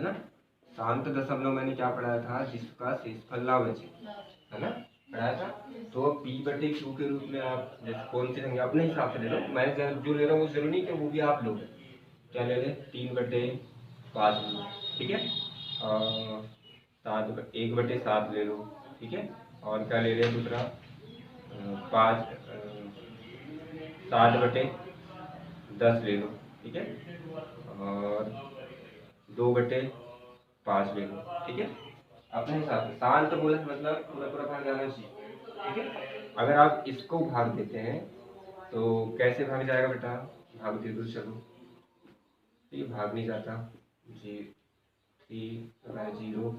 है ना। शांत दशमलव मैंने क्या पढ़ाया था, जिसका शेषफल ना बचे, है ना, पढ़ाया था। तो पी बटे क्यू के रूप में आप जैसे कौन सी संख्या अपने हिसाब से ले लो, मैं जो ले रहा हूँ वो जरूरी नहीं कि वो भी आप लोगे। क्या ले लें, 3/5 ले लो, ठीक है, और 1/7 ले लो, ठीक है, और क्या ले लें दूसरा 7/10 ले लो, ठीक है, और 2/5 ले लो, ठीक है, अपने हिसाब से। शांत बोले मतलब पूरा पूरा भाग जाना चाहिए, ठीक है। अगर आप इसको भाग देते हैं तो कैसे भाग जाएगा बेटा, भाग दे दो चलो, ये भाग नहीं जाता, जी 0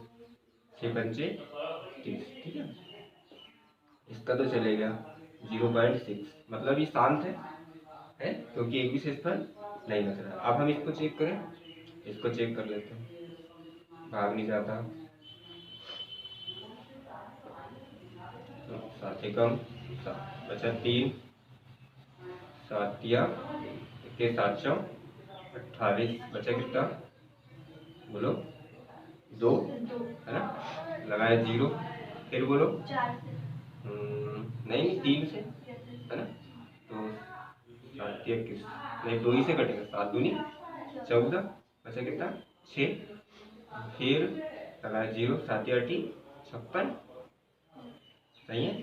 6 पंचे 30, ठीक है। इसका तो चलेगा 0.6, मतलब ये शांत है क्योंकि एक भी शेषफल नहीं बच रहा। अब हम इसको चेक करें, इसको चेक कर लेते हैं, भाग नहीं जाता, तो 7 एकम 7 बचा 3, 7 या 7 28, बचा कितना बोलो, 2, है ना, लगाया 0, फिर बोलो नहीं 3 से, है ना, तो 7 या 21 नहीं 2 ही से कटेगा, 7 दूनी 14, बचा कितना 6, फिर लगाया 0, 7 या 8 56, सही है,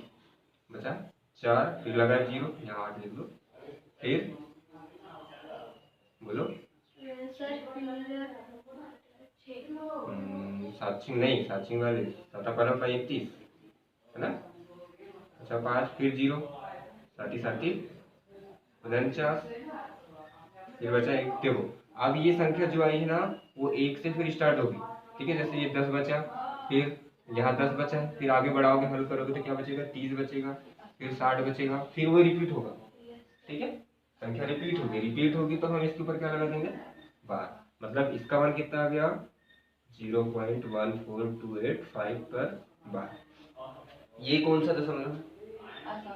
बचा 4, फिर लगाया 0, यहाँ 8 लिख लो, फिर बोलो 7 नहीं 7 वाले 7 31, है ना, अच्छा 5, फिर 0, 7 49, फिर बचा 1। देखो अब ये संख्या जो आई है ना वो 1 से फिर स्टार्ट होगी, ठीक है, जैसे ये 10 बचा, फिर यहाँ 10 बचा है, फिर आगे बढ़ाओगे हल करोगे तो क्या बचेगा 30 बचेगा, फिर 60 बचेगा, फिर वो रिपीट होगा, ठीक है, संख्या रिपीट होगी तो हम इसके ऊपर क्या लगा देंगे बार, मतलब इसका मान कितना आ गया 0.1428 पर बार। ये कौन सा दशमलव,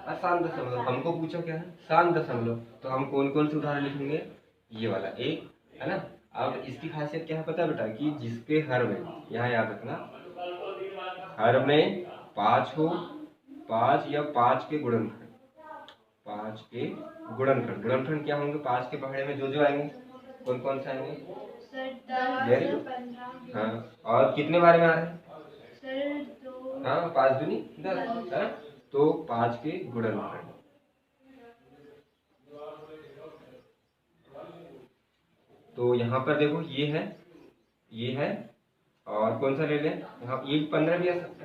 आसान दशमलव, हमको पूछा क्या है शांत दशमलव, तो हम कौन कौन से उदाहरण लिखेंगे, ये वाला एक, है ना। अब इसकी खासियत क्या है पता है बेटा, कि जिसके हर में, यहाँ याद रखना, हर में 5 हो, 5 या 5 के गुणनखंड, 5 के गुणनखंड क्या होंगे, 5 के पहाड़े में जो आएंगे कौन कौन से आएंगे, वेरी गुड, हाँ, और कितने बारे में आ रहे हैं, हाँ 5 दूनी 10, है, तो 5 के गुणनखंड, तो यहाँ पर देखो ये है, और कौन सा ले लें, यहाँ ये 15 भी आ सकता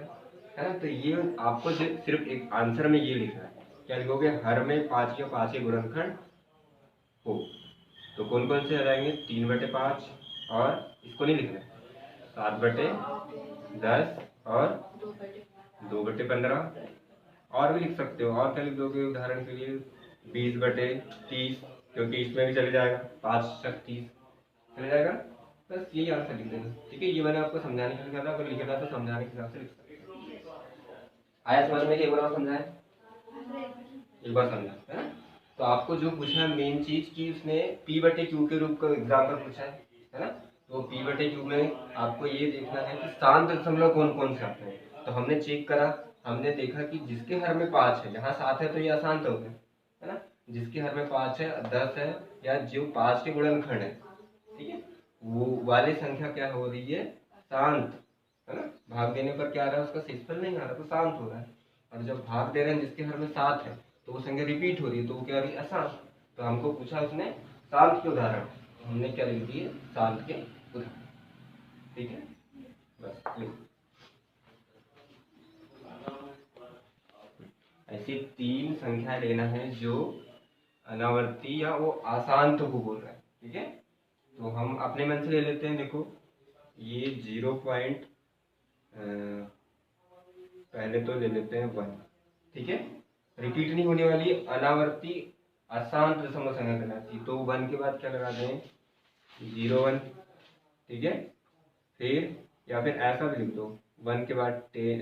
है ना, तो ये आपको सिर्फ एक आंसर में ये लिखना है, क्या लिखोगे, हर में 5 या 5 के गुणनखंड हो, तो कौन कौन से आ जाएंगे, 3/5, और इसको नहीं लिखना है 7/10 और 2/15, और भी लिख सकते हो, और क्या लिख दोगे उदाहरण के लिए 20/30, क्योंकि इसमें भी चले जाएगा 5/30 चले जाएगा, बस यही आंसर लिख देना, ठीक है। ये मैंने आपको समझाने के लिए लिखा था, अगर लिखा था तो समझाने के हिसाब से लिख सकते हैं। आया समझ में कि एक बार समझाए, एक बार समझा, है ना। तो आपको जो पूछना है मेन चीज की उसने P/Q के रूप का एग्जाम्पल पूछा है ना, तो P/Q में आपको ये देखना है कि शांत दशमलव कौन कौन से आते हैं, तो हमने चेक करा, हमने देखा कि जिसके हर में 5 है, यहाँ 7 है तो ये अशांत हो गया, है ना, जिसके हर में 5 है 10 है, या जो 5 के गुणनखंड है, ठीक है, वो वाली संख्या क्या हो रही है शांत, है ना, भाग देने पर क्या आ रहा है उसका शेषफल नहीं आ रहा, तो शांत हो रहा है, और जब भाग दे रहे हैं जिसके हर में 7 है तो वो संख्या रिपीट हो रही है, तो वो क्या रही अशांत, तो हमको पूछा उसने शांत के उदाहरण, हमने क्या लिख दिए शांत के उदाहरण, ठीक है, बस लिख। ऐसी 3 संख्या लेना है जो अनावर्ती या वो अशांत को बोल रहा है, ठीक है, तो हम अपने मन से ले लेते हैं, देखो ये 0 पॉइंट पहले तो ले लेते हैं 1, ठीक है, रिपीट नहीं होने वाली अनावर्ती अशांत दशमलव संख्या कहलाती, तो 1 के बाद क्या लगा दें 0 1, ठीक है, फिर या फिर ऐसा भी लिख दो 1 के बाद 10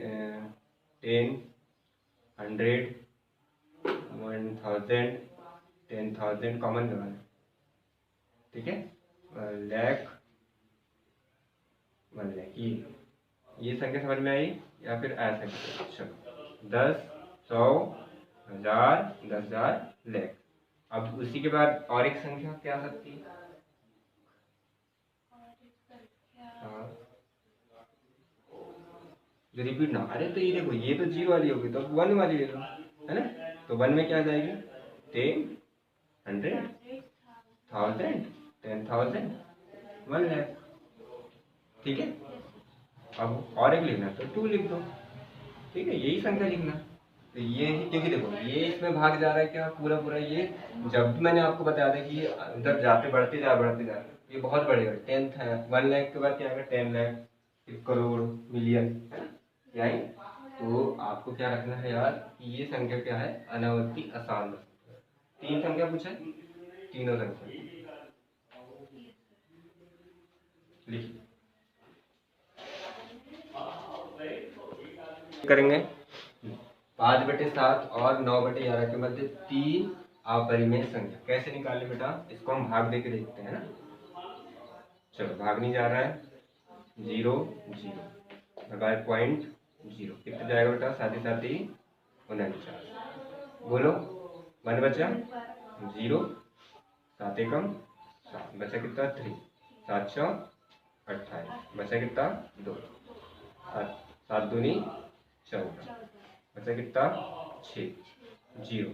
100 1000 10,000 कॉमन लगाना, ठीक है, लाख 1 लाख। ये संख्या समझ में आई या फिर ऐसा कुछ? चलो 10, 100, 1000, 10,000, लाख। अब उसी के बाद और एक संख्या क्या आ सकती है? हाँ, जो रिपीट ना, अरे तो ये देखो, ये तो 0 वाली होगी तो 1 वाली ले लो, है ना? तो 1 में क्या आ जाएगी? 10, 100, 1000, 10,000, 1 लाख। ठीक है। अब और एक लिखना तो 2 लिख दो। ठीक है, यही संख्या लिखना। तो ये ही, क्योंकि देखो ये इसमें भाग जा रहा है क्या, पूरा पूरा ये। जब मैंने आपको बताया था कि ये अंदर जाते बढ़ते जा ये बहुत बढ़ेगा। 10 है, 1 लाख के बाद क्या आएगा? 10 लाख, फिर करोड़, मिलियन, है ना? यानी तो आपको क्या रखना है यार कि ये संख्या क्या है? अनावर्ती आसान। 3 संख्या पूछा है, तीनों संख्या लिखिए। करेंगे 5/7 और 9/11 के मध्य 3 अपरिमेय संख्या कैसे निकालें बेटा? इसको हम भाग दे के देखते हैं ना। चलो भाग नहीं जा रहा है, 0, 0 लगाए, पॉइंट 0 कितना जाएगा बेटा? साथ ही 49। बोलो 1 बचा 0, 7 एकम 7 बचा कितना? 3, 7 चौ 28 बचा कितना? 2, 7 दूनी 14 बचा कितना? 6, 0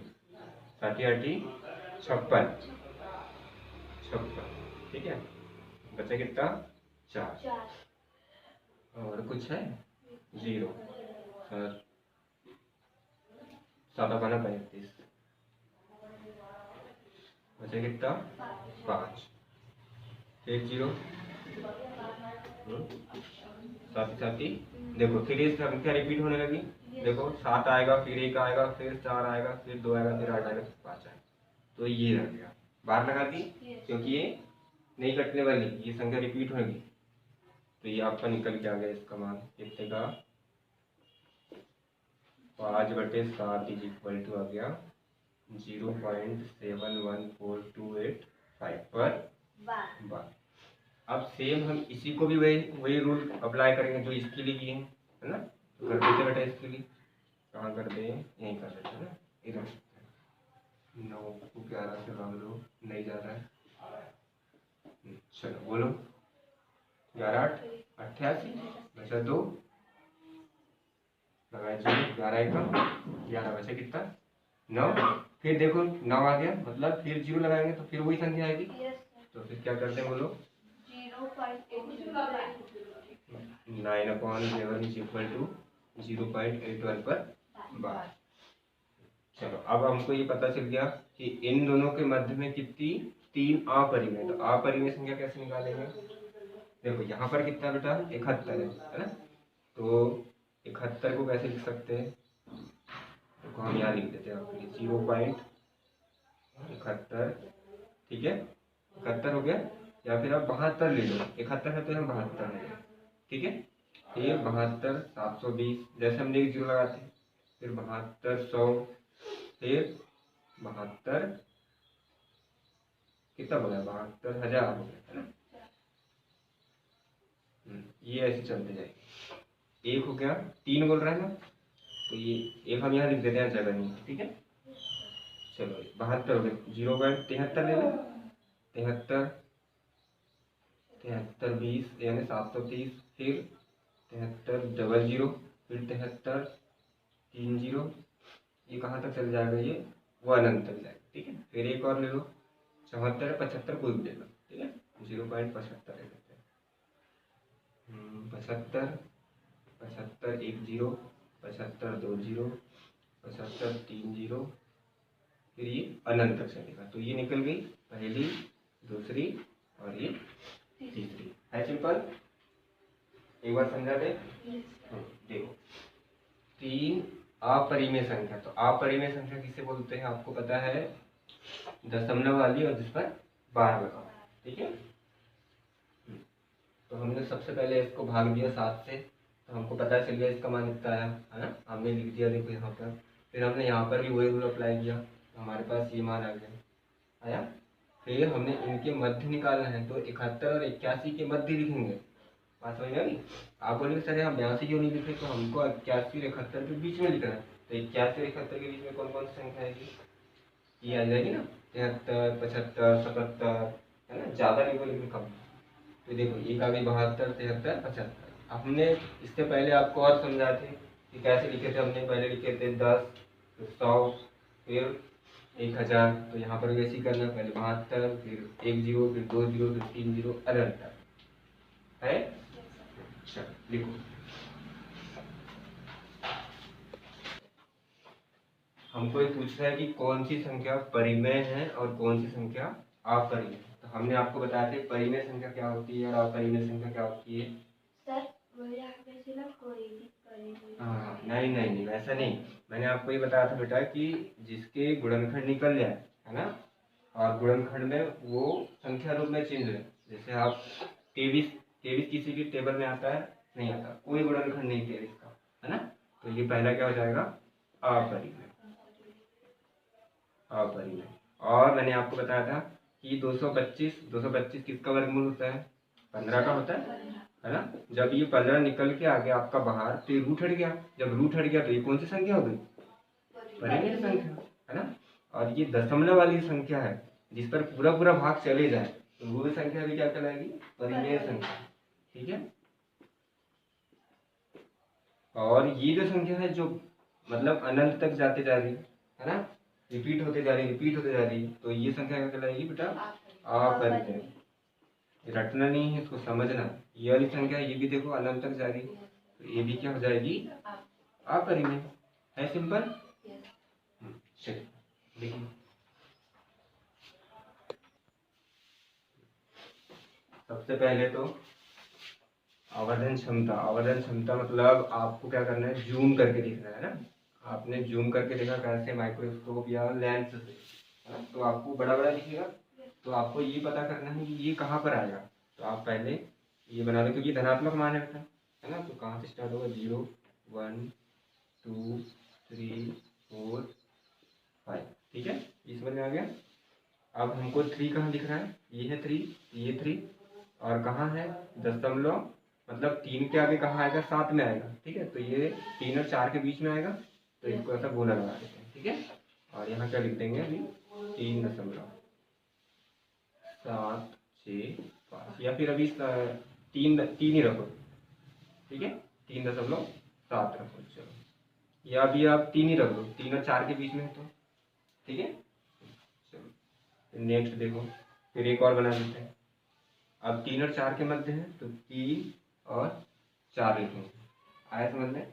7 8 56, ठीक है। बचा कितना? 4 और कुछ है? 0 सर, 7 35 बचा कितना? 5, फिर 0 साथ ही देखो, फिर ये संख्या रिपीट होने लगी। देखो 7 आएगा, फिर 1 आएगा, फिर 4 आएगा, फिर 2 आएगा, फिर 8 आएगा, फिर 5 आएगा। तो ये रह गया, बाहर लगा दी, क्योंकि ये नहीं कटने वाली, ये संख्या रिपीट होगी। तो ये आपका निकल के आ गया इसका मान कितने का? 5/7 इज इक्वल टू आ गया 0.71428 पर बार। अब सेम हम इसी को भी वही रूल अप्लाई करेंगे जो इसके लिए किए हैं, है ना? तो कर देते बेटा इसके लिए, कहाँ कर दे? यहीं कर देते हैं ना, इधर 9 को 11 से भाग लो, नहीं जा रहा है। चलो बोलो 11 8 88 बचा 2 लगाए 11 एकम 11 बचा कितना? 9। फिर देखो 9 आ गया, मतलब फिर 0 लगाएंगे तो फिर वही संख्या आएगी। तो फिर क्या करते हैं बोलो? 9/11 इज इक्वल टू 0.81 पर बार। चलो अब हमको ये पता चल गया कि इन दोनों के मध्य में कितनी? 3 अपरिमेय। तो अपरिमेय संख्या कैसे निकालेंगे? देखो यहाँ पर कितना बेटा? 71 है ना? तो 71 को कैसे लिख सकते हैं? देखो हम यहाँ लिख देते हैं आपके लिए 0.71, ठीक है। 71 हो गया, या फिर आप 72 ले लो। 71 है तो हम 72 ले लो, ठीक है। फिर 72 720, जैसे हमने 1 0 लगाते, फिर 72 100, फिर 72 कितना बोला? 72,000 हो गया, है ना? ये ऐसे चलते जाएगी। 1 हो गया, 3 बोल रहा है ना, तो ये 1 हम यहाँ लिख देते हैं, जगह नहीं, ठीक है। चलो 72 हो गया, 0.73 ले लो। 73 73 20 यानी 730, फिर 73 00, फिर 73 30, ये कहाँ तक चल जाएगा? ये 1 अंत तक जाएगा, ठीक है। फिर एक और ले लो 74 75 कोई भी ले लो, ठीक है। 0.75 ले लेते हैं। 75 75 10 75 20 75 30, फिर ये अनंत तक चलेगा। तो ये निकल गई पहली, दूसरी और ये तीसरी। है सिंपल? एक बार समझा दे। देखो 3 अपरिमेय संख्या, तो अपरिमेय संख्या किसे बोलते हैं आपको पता है? दशमलव वाली और जिस पर बार लगा, ठीक है। तो हमने सबसे पहले इसको भाग दिया 7 से, तो हमको पता चल गया इसका मान इतना आया, है ना? हमने लिख दिया देखो यहाँ पर। फिर हमने यहाँ पर भी वही रूल अप्लाई किया, तो हमारे पास ये मान आ गया, आया। फिर हमने इनके मध्य निकालना है, तो 71 और 81 के मध्य लिखेंगे, बात समझ में आ गई। आप बोलेंगे सर यहाँ 82 क्यों नहीं लिख रहे, तो हमको 81 और 71 के बीच में लिखना है, तो 81 और 71 के बीच में कौन कौन सी संख्या आएगी, ये आ जाएगी ना, 73, 75, 77, है ना, ज़्यादा नहीं बोलेंगे कम। तो देखो एक आ गई 72, 73, 75। हमने इससे पहले आपको और समझाए थे कि कैसे लिखे थे, हमने पहले लिखे थे 10, फिर 100, फिर 1000। तो यहाँ पर भी ऐसे करना, पहले 72, फिर 10, फिर 20, फिर 30 अनंत है। अच्छा लिखो, हमको ये पूछना है कि कौन सी संख्या परिमेय है और कौन सी संख्या अपरिमेय। तो हमने आपको बताया था परिमेय संख्या क्या होती है और अपरिमेय संख्या क्या होती है। सर हाँ नहीं नहीं नहीं वैसा नहीं, मैंने आपको ये बताया था बेटा कि जिसके गुणनखंड निकल जाए, है ना, और गुणनखंड में वो संख्या रूप में चेंज है। जैसे आप 23 किसी की टेबल में आता है, नहीं आता, कोई गुणनखंड नहीं 23 का, है ना, तो ये पहला क्या हो जाएगा, अपरिमेय। अपरिमेय। और मैंने आपको बताया था कि 225 किसका वर्गमूल होता है, 15 का होता है ना। जब ये 15 निकल के आ गया आपका बाहर, तो ये रूट हट गया, जब रूट हट गया तो ये कौन सी संख्या हो गई, परिमेय संख्या, है ना। और ये दशमलव वाली संख्या है जिस पर पूरा पूरा भाग चले जाए, तो वो संख्या भी क्या कहलाएगी, परिमेय संख्या, ठीक है। और ये जो संख्या है जो मतलब अनंत तक जाते जा रही है ना, रिपीट होते जा रही, तो ये संख्या क्या कहलाएगी बेटा, अपरिमेय। रटना नहीं है, इसको समझना। ये वाली संख्या ये भी देखो अनंत तक जा रही, तो ये भी क्या हो जाएगी, अपरिमेय है। सिंपल। चलिए देखिए, सबसे पहले तो आवर्धन क्षमता मतलब आपको क्या करना है, जूम करके देखना है ना। आपने जूम करके देखा कैसे, माइक्रोस्कोप या लेंस से, है ना, तो आपको बड़ा बड़ा दिखेगा, तो आपको ये पता करना है कि ये कहाँ पर आएगा। तो आप पहले ये बना लो, क्योंकि धनात्मक मान है ना, तो कहाँ से स्टार्ट होगा, 0, 1, 2, 3, 4, 5, ठीक है, ये समझ में आ गया। अब हमको 3 कहाँ दिख रहा है, ये है 3, ये 3, और कहाँ है दशमलव, मतलब 3 के आगे कहाँ आएगा, 7 में आएगा, ठीक है। तो ये 3 और 4 के बीच में आएगा, तो इसको ऐसा गोला लगा देते हैं, ठीक है। और यहाँ क्या लिख देंगे अभी, 3.765, या फिर अभी 3 ही रखो, ठीक है, 3.7 रखो, चलो, या अभी आप 3 ही रख दो, 3 और 4 के बीच में है तो, ठीक है। चलो नेक्स्ट देखो, फिर एक और बना देते हैं। अब 3 और 4 के मध्य है, तो 3 और 4 लिखेंगे, आया समझ में।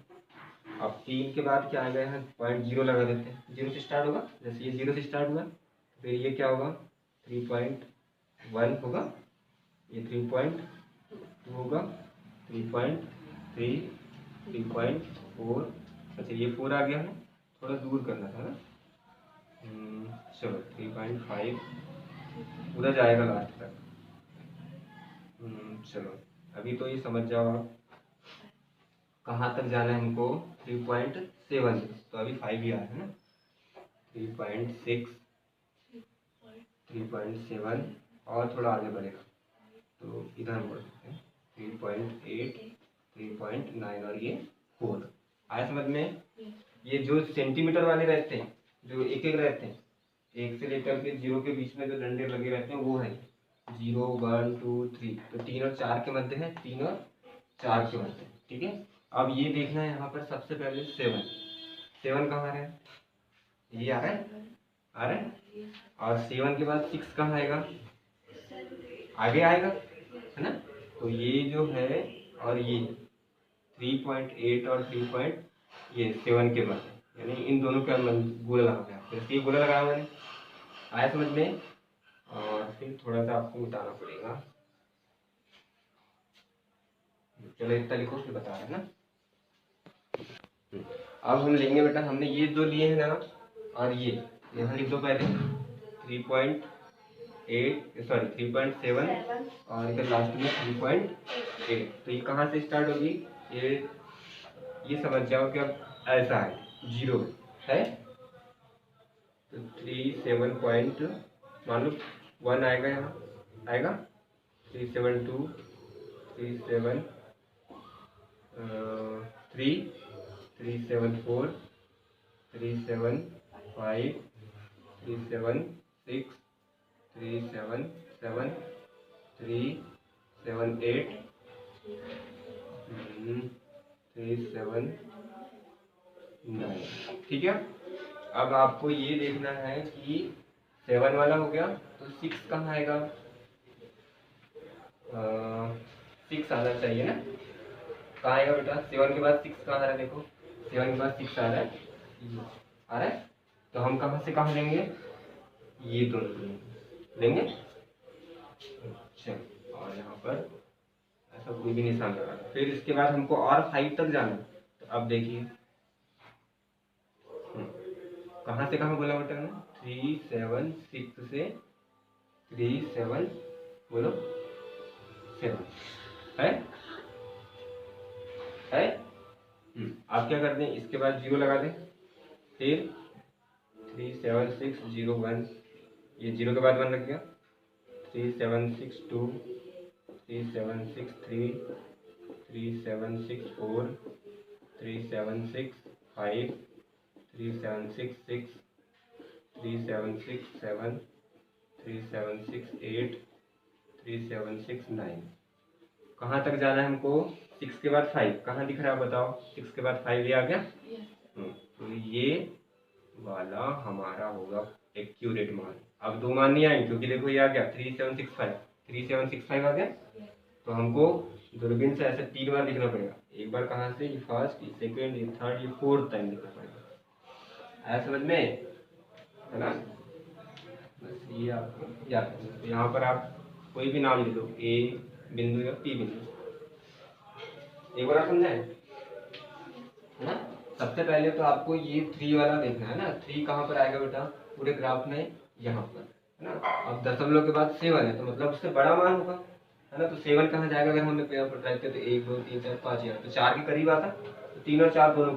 अब 3 के बाद क्या आएगा, यहाँ पॉइंट 0 लगा देते हैं, 0 से स्टार्ट होगा, जैसे ये 0 से स्टार्ट हुआ, फिर ये क्या होगा, 3.1 होगा, ये 3.2 होगा, 3.3, 3.4, अच्छा ये 4 आ गया है, थोड़ा दूर करना था ना, चलो 3.5 पूरा जाएगा लास्ट तक। चलो अभी तो ये समझ जाओ आप कहाँ तक जाना है हमको, 3.7, तो अभी 5 ही आ रहा है ना, 3.6, 3.7, और थोड़ा आगे बढ़ेगा तो इधर हम बढ़ सकते हैं, 3.8, 3.9, और ये 4 आया समझ में। ये जो सेंटीमीटर वाले रहते हैं, जो एक एक रहते हैं, 1 से लेकर के 0 के बीच में जो डंडे लगे रहते हैं, वो है 0, 1, 2, 3, तो 3 और 4 के मध्य है, 3 और 4 के मध्य, ठीक है। अब ये देखना है यहाँ पर सबसे पहले 7 कहाँ है, ये आ रहा है, और 7 के बाद 6 कहाँ आएगा, आगे आएगा, है ना। तो ये जो है, और ये 3.8 और 3.7 के मध्य, यानी इन दोनों का गोला लगाना है, जैसे ये गोला लगाया मैंने, आया समझ में। और फिर थोड़ा सा आपको मिटाना पड़ेगा, चलो इतना लिखो, फिर बता रहे हैं ना। अब हम लेंगे बेटा, हमने ये दो लिए हैं ना, और ये यहाँ लिख दो पहले 3.7, और इधर लास्ट में 3.8, तो ये कहाँ से स्टार्ट होगी, ये समझ जाओ कि अब ऐसा है, 0 है, तो 37 पॉइंट, मान लो 1 आएगा, यहाँ आएगा 372, 37, 3 3 7 4 3 7 5 3 7 6 3 7 7 3 7 8 3 7 9। ठीक है, अब आपको ये देखना है कि 7 वाला हो गया तो 6 कहाँ आएगा? 6 आना चाहिए ना, कहाँ आएगा बेटा? 7 के बाद 6 कहाँ आ रहा है? देखो 7 के बाद 6 आ रहा है, आ रहा है, तो हम कहाँ से कहाँ लेंगे? ये दोनों लेंगे। अच्छा, और यहाँ पर ऐसा कोई भी निशान लगा, फिर इसके बाद हमको और 5 तक जाना। तो अब देखिए कहाँ से कहाँ बोला बेटा ने? 3 7 6 से 3 7 बोलो 7 है। आप क्या करते हैं, इसके बाद 0 लगा दें, फिर 3 7 6 0 1, ये 0 के बाद 1 लग गया। 3 7 6 2 3 7 6 3 3 7 6 4 3 7 6 5 3 7 6 6 3 7 6 7 3 7 6 8 3 7 6 9। कहाँ तक जाना है हमको? 6 के बाद 5 कहाँ दिख रहा है बताओ? 6 के बाद 5 ये आ गया। तो ये वाला हमारा होगा एक्यूरेट मान। अब 2 मान नहीं आएंगे क्योंकि देखो ये आ गया 3765 आ गया। तो हमको दूरबीन से ऐसे 3 बार लिखना पड़ेगा। एक बार कहाँ से? ये फर्स्ट, ये सेकंड, ये थर्ड, ये फोर्थ टाइम लिखना पड़ेगा। आया समझ में? है ना? बस ये आपको याद रखना। यहाँ पर आप कोई भी नाम ले लो, ए बिंदु या पी बिंदु। एक बार समझाए ना? सबसे पहले तो आपको ये 3 वाला देखना है ना। 3 कहाँ पर आएगा बेटा पूरे ग्राफ में? यहाँ पर, है ना। अब दशमलव के बाद 7 है तो मतलब उससे बड़ा मान होगा, है ना। तो 7 कहाँ जाएगा? अगर हमने पेपर पर ट्राई किया तो 1 2 3 4 5 यहाँ तो 4 के करीब आता, तो 3 और 4 दोनों